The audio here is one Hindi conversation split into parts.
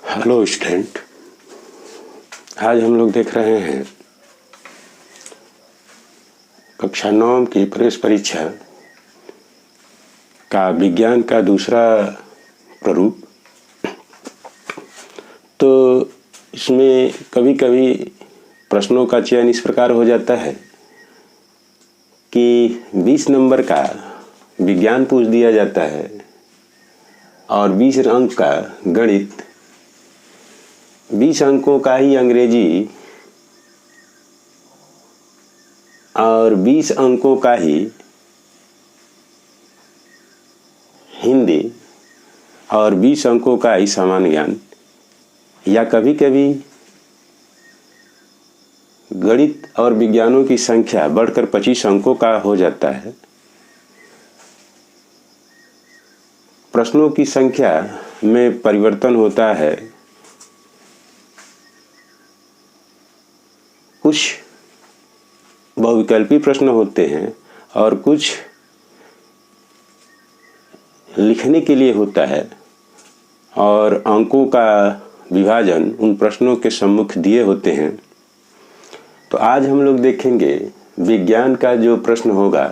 हेलो स्टूडेंट, आज हम लोग देख रहे हैं कक्षा 9 की प्रवेश परीक्षा का विज्ञान का दूसरा प्रारूप। तो इसमें कभी कभी प्रश्नों का चयन इस प्रकार हो जाता है कि 20 नंबर का विज्ञान पूछ दिया जाता है और 20 अंक का गणित, 20 अंकों का ही अंग्रेजी और 20 अंकों का ही हिंदी और 20 अंकों का ही सामान्य ज्ञान, या कभी कभी गणित और विज्ञानों की संख्या बढ़कर 25 अंकों का हो जाता है। प्रश्नों की संख्या में परिवर्तन होता है। कुछ बहुविकल्पी प्रश्न होते हैं और कुछ लिखने के लिए होता है और अंकों का विभाजन उन प्रश्नों के सम्मुख दिए होते हैं। तो आज हम लोग देखेंगे विज्ञान का जो प्रश्न होगा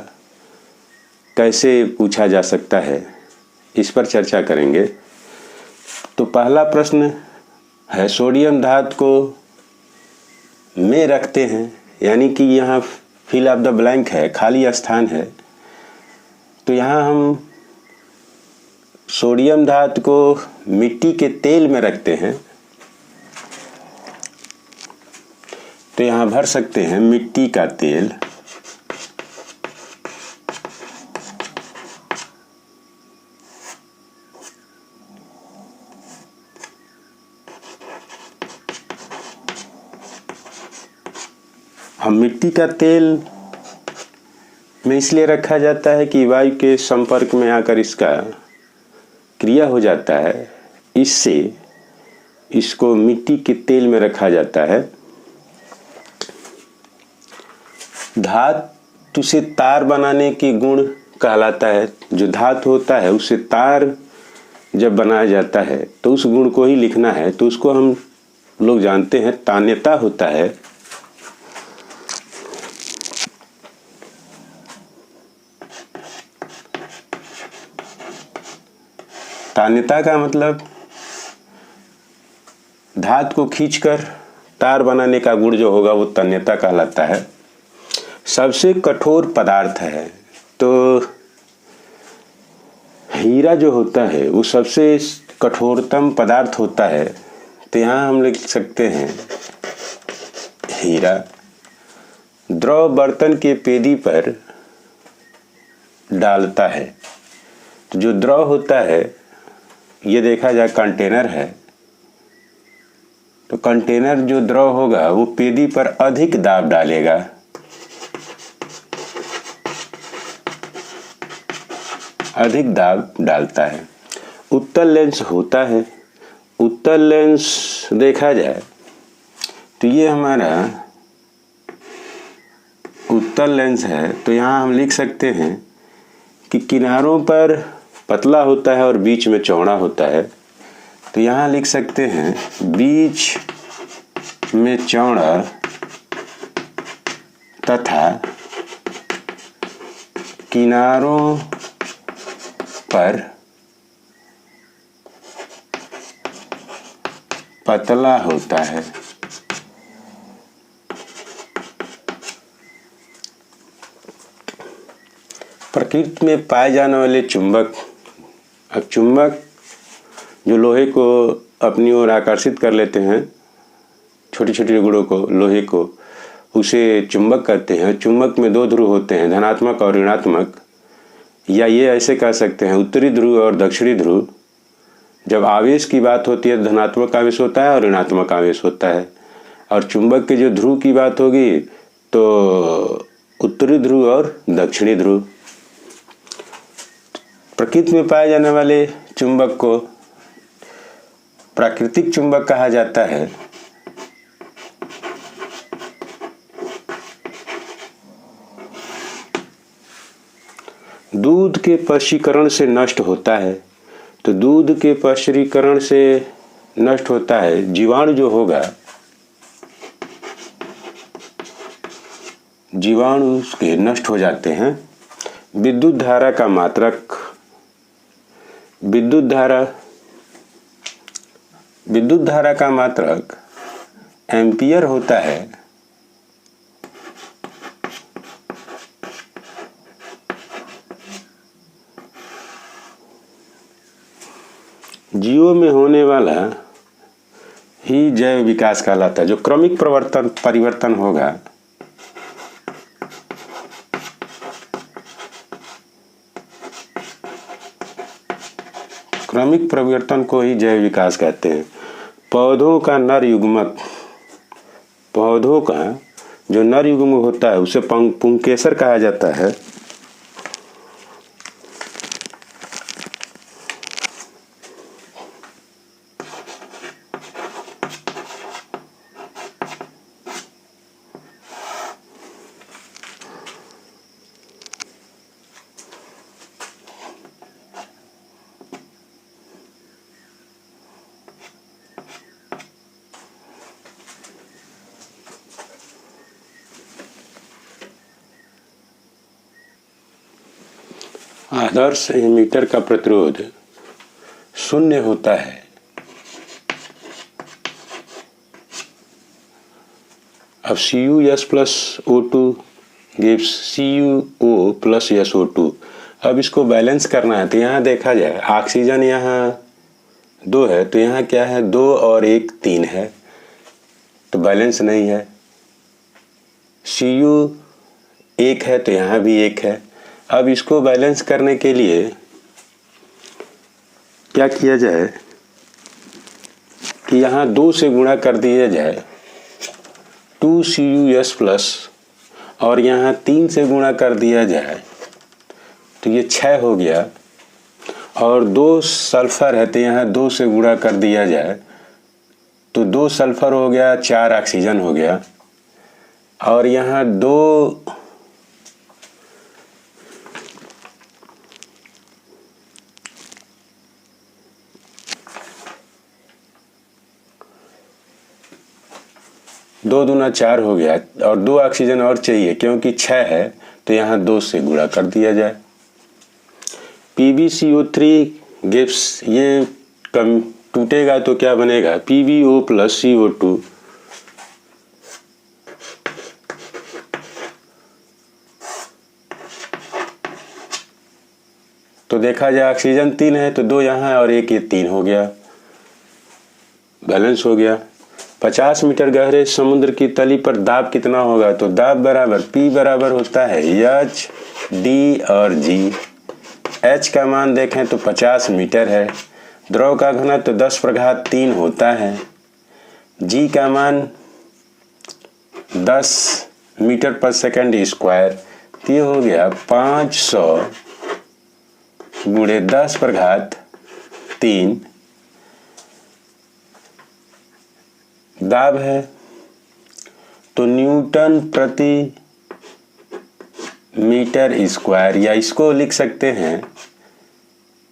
कैसे पूछा जा सकता है, इस पर चर्चा करेंगे। तो पहला प्रश्न है, सोडियम धातु को में रखते हैं, यानी कि यहाँ फिल ऑफ द ब्लैंक है, खाली स्थान है। तो यहाँ हम सोडियम धातु को मिट्टी के तेल में रखते हैं। तो यहाँ भर सकते हैं मिट्टी का तेल। हम मिट्टी का तेल में इसलिए रखा जाता है कि वायु के संपर्क में आकर इसका क्रिया हो जाता है, इससे इसको मिट्टी के तेल में रखा जाता है। धातु से तार बनाने के गुण कहलाता है। जो धातु होता है उससे तार जब बनाया जाता है तो उस गुण को ही लिखना है। तो उसको हम लोग जानते हैं तान्यता होता है। तान्यता का मतलब धातु को खींचकर तार बनाने का गुण जो होगा वो तान्यता कहलाता है। सबसे कठोर पदार्थ है, तो हीरा जो होता है वो सबसे कठोरतम पदार्थ होता है। तो यहाँ हम लिख सकते हैं हीरा। द्रव बर्तन के पेदी पर डालता है। तो जो द्रव होता है, ये देखा जाए कंटेनर है, तो कंटेनर जो द्रव होगा वो पेदी पर अधिक दाब डालेगा। अधिक दाब डालता है। उत्तल लेंस होता है। उत्तल लेंस देखा जाए तो ये हमारा उत्तल लेंस है। तो यहाँ हम लिख सकते हैं कि किनारों पर पतला होता है और बीच में चौड़ा होता है। तो यहाँ लिख सकते हैं बीच में चौड़ा तथा किनारों पर पतला होता है। प्रकृति में पाए जाने वाले चुंबक। अब चुंबक जो लोहे को अपनी ओर आकर्षित कर लेते हैं, छोटी छोटी गुणों को, लोहे को, उसे चुंबक कहते हैं। चुंबक में 2 ध्रुव होते हैं, धनात्मक और ऋणात्मक, या ये ऐसे कह सकते हैं उत्तरी ध्रुव और दक्षिणी ध्रुव। जब आवेश की बात होती है धनात्मक आवेश होता है और ऋणात्मक आवेश होता है। और चुंबक के जो ध्रुव की बात होगी तो उत्तरी ध्रुव और दक्षिणी ध्रुव। प्रकृति में पाए जाने वाले चुंबक को प्राकृतिक चुंबक कहा जाता है। दूध के पक्षीकरण से नष्ट होता है। तो दूध के पक्षीकरण से नष्ट होता है, जीवाणु जो होगा, जीवाणु उसके नष्ट हो जाते हैं। विद्युत धारा का मात्रक, विद्युत धारा का मात्रक एम्पियर होता है। जीवों में होने वाला ही जैव विकास कहलाता है। जो क्रमिक परिवर्तन होगा, क्रमिक परिवर्तन को ही जैव विकास कहते हैं। पौधों का नर युग्मक, पौधों का जो नर युग्म होता है उसे पुंकेसर कहा जाता है। आदर्श एमीटर का प्रतिरोध 0 होता है। अब CuS plus O2 gives CuO plus SO2। अब इसको बैलेंस करना है तो यहाँ देखा जाए, ऑक्सीजन यहाँ 2 है तो यहाँ क्या है, 2 और 1 3 है, तो बैलेंस नहीं है। Cu 1 है तो यहाँ भी 1 है। अब इसको बैलेंस करने के लिए क्या किया जाए कि यहाँ 2 से गुणा कर दिया जाए 2Cus प्लस, और यहाँ 3 से गुणा कर दिया जाए तो ये 6 हो गया, और 2 सल्फर है तो यहाँ 2 से गुणा कर दिया जाए तो 2 सल्फर हो गया, 4 ऑक्सीजन हो गया, और यहाँ 2 दूना 4 हो गया, और 2 ऑक्सीजन और चाहिए क्योंकि 6 है तो यहाँ 2 से गुणा कर दिया जाए। PbCO3 गिव्स, ये कम टूटेगा तो क्या बनेगा, PbO प्लस CO2। तो देखा जाए ऑक्सीजन 3 है तो 2 यहाँ और 1 ये 3 हो गया, बैलेंस हो गया। 50 मीटर गहरे समुद्र की तली पर दाब कितना होगा, तो दाब बराबर P बराबर होता है H, D और G। H का मान देखें तो 50 मीटर है, द्रव का घनत्व 10⁻³ होता है, G का मान 10 मीटर पर सेकंड स्क्वायर, ये हो गया 500 गुणे 10⁻³ दाब है। तो न्यूटन प्रति मीटर स्क्वायर, या इसको लिख सकते हैं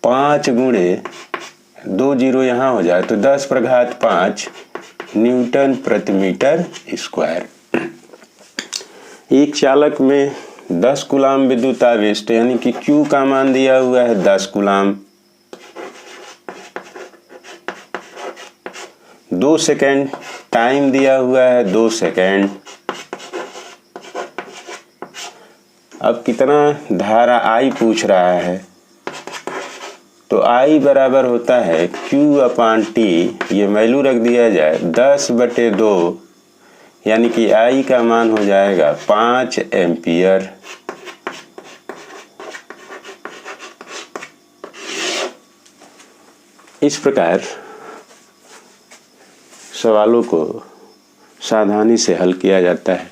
5 गुणे 2 जीरो यहाँ हो जाए तो 10⁻5 न्यूटन प्रति मीटर स्क्वायर। एक चालक में 10 कूलाम विद्युत आवेश, तो यानी कि Q का मान दिया हुआ है 10 कूलाम। 2 सेकेंड टाइम दिया हुआ है 2 सेकेंड। अब कितना धारा I पूछ रहा है, तो I बराबर होता है Q/T, ये वैल्यू रख दिया जाए 10/2, यानी कि I का मान हो जाएगा 5 एम्पियर। इस प्रकार सवालों को सावधानी से हल किया जाता है।